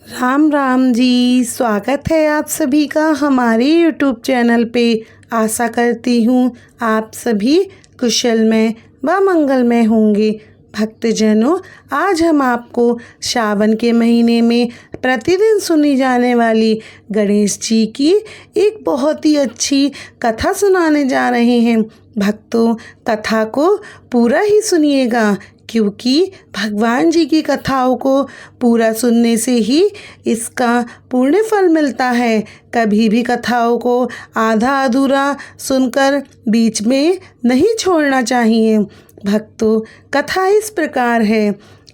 राम राम जी। स्वागत है आप सभी का हमारे यूट्यूब चैनल पे। आशा करती हूँ आप सभी कुशलमय व मंगलमय होंगे। भक्तजनों, आज हम आपको श्रावण के महीने में प्रतिदिन सुनी जाने वाली गणेश जी की एक बहुत ही अच्छी कथा सुनाने जा रहे हैं। भक्तों, कथा को पूरा ही सुनिएगा, क्योंकि भगवान जी की कथाओं को पूरा सुनने से ही इसका पुण्य फल मिलता है। कभी भी कथाओं को आधा अधूरा सुनकर बीच में नहीं छोड़ना चाहिए। भक्तों, कथा इस प्रकार है।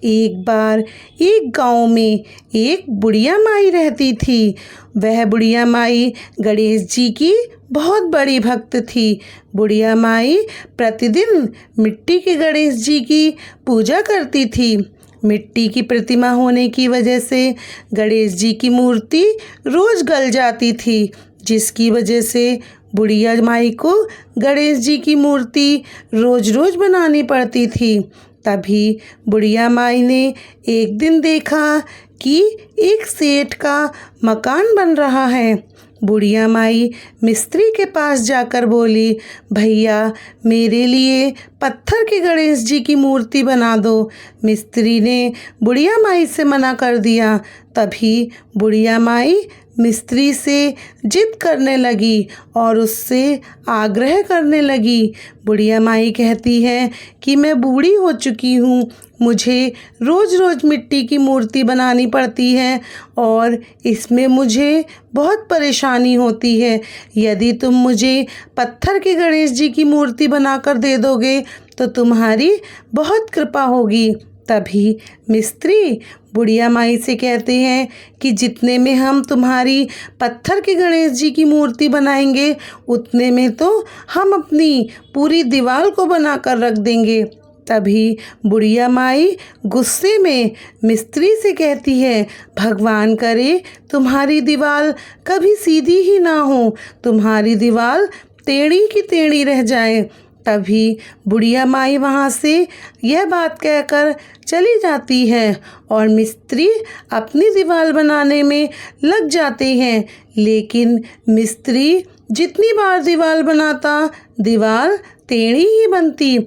एक बार एक गांव में एक बुढ़िया माई रहती थी। वह बुढ़िया माई गणेश जी की बहुत बड़ी भक्त थी। बुढ़िया माई प्रतिदिन मिट्टी के गणेश जी की पूजा करती थी। मिट्टी की प्रतिमा होने की वजह से गणेश जी की मूर्ति रोज गल जाती थी, जिसकी वजह से बुढ़िया माई को गणेश जी की मूर्ति रोज रोज बनानी पड़ती थी। तभी बुढ़िया माई ने एक दिन देखा कि एक सेठ का मकान बन रहा है। बुढ़िया माई मिस्त्री के पास जाकर बोली, भैया मेरे लिए पत्थर के गणेश जी की मूर्ति बना दो। मिस्त्री ने बुढ़िया माई से मना कर दिया। तभी बुढ़िया माई मिस्त्री से जिद करने लगी और उससे आग्रह करने लगी। बुढ़िया माई कहती है कि मैं बूढ़ी हो चुकी हूँ, मुझे रोज़ रोज़ मिट्टी की मूर्ति बनानी पड़ती है और इसमें मुझे बहुत परेशानी होती है। यदि तुम मुझे पत्थर के गणेश जी की मूर्ति बनाकर दे दोगे तो तुम्हारी बहुत कृपा होगी। तभी मिस्त्री बुढ़िया माई से कहते हैं कि जितने में हम तुम्हारी पत्थर के गणेश जी की मूर्ति बनाएंगे, उतने में तो हम अपनी पूरी दीवार को बनाकर रख देंगे। तभी बुढ़िया माई गुस्से में मिस्त्री से कहती है, भगवान करे तुम्हारी दीवार कभी सीधी ही ना हो, तुम्हारी दीवार टेढ़ी की टेढ़ी रह जाए। तभी बुढ़िया माई वहाँ से यह बात कहकर चली जाती है और मिस्त्री अपनी दीवार बनाने में लग जाते हैं। लेकिन मिस्त्री जितनी बार दीवार बनाता, दीवार टेढ़ी ही बनती।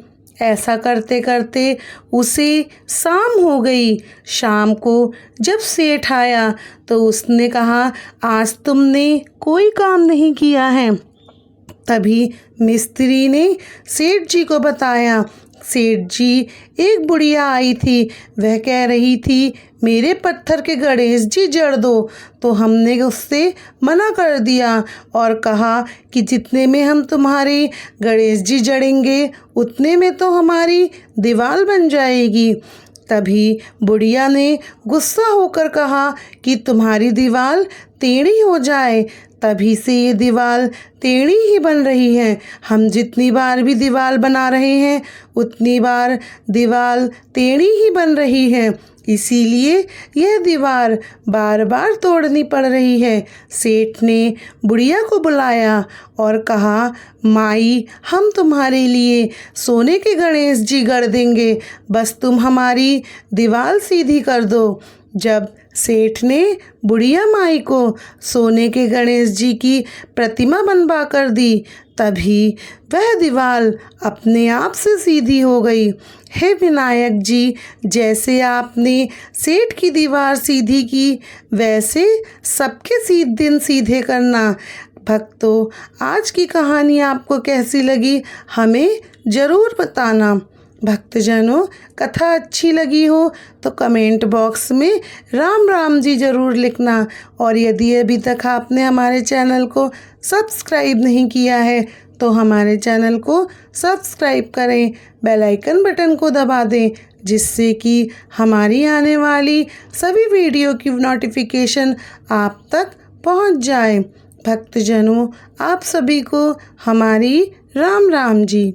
ऐसा करते करते उसे शाम हो गई। शाम को जब सेठ आया तो उसने कहा, आज तुमने कोई काम नहीं किया है। तभी मिस्त्री ने सेठ जी को बताया। सेठ जी, एक बुढ़िया आई थी, वह कह रही थी मेरे पत्थर के गणेश जी जड़ दो। तो हमने उससे मना कर दिया और कहा कि जितने में हम तुम्हारे गणेश जी जड़ेंगे, उतने में तो हमारी दीवार बन जाएगी। तभी बुढ़िया ने गुस्सा होकर कहा कि तुम्हारी दीवार टेढ़ी हो जाए। तभी से ये दीवार टेढ़ी ही बन रही है। हम जितनी बार भी दीवार बना रहे हैं, उतनी बार दीवार टेढ़ी ही बन रही है, इसीलिए यह दीवार बार बार तोड़नी पड़ रही है। सेठ ने बुढ़िया को बुलाया और कहा, माई हम तुम्हारे लिए सोने के गणेश जी गढ़ देंगे, बस तुम हमारी दीवार सीधी कर दो। जब सेठ ने बुढ़िया माई को सोने के गणेश जी की प्रतिमा बनवा कर दी, तभी वह दीवार अपने आप से सीधी हो गई। हे विनायक जी, जैसे आपने सेठ की दीवार सीधी की, वैसे सबके दिन सीधे करना। भक्तों, आज की कहानी आपको कैसी लगी हमें ज़रूर बताना। भक्तजनों, कथा अच्छी लगी हो तो कमेंट बॉक्स में राम राम जी ज़रूर लिखना। और यदि अभी तक आपने हमारे चैनल को सब्सक्राइब नहीं किया है तो हमारे चैनल को सब्सक्राइब करें, बेल आइकन बटन को दबा दें, जिससे कि हमारी आने वाली सभी वीडियो की नोटिफिकेशन आप तक पहुंच जाए। भक्तजनों, आप सभी को हमारी राम राम जी।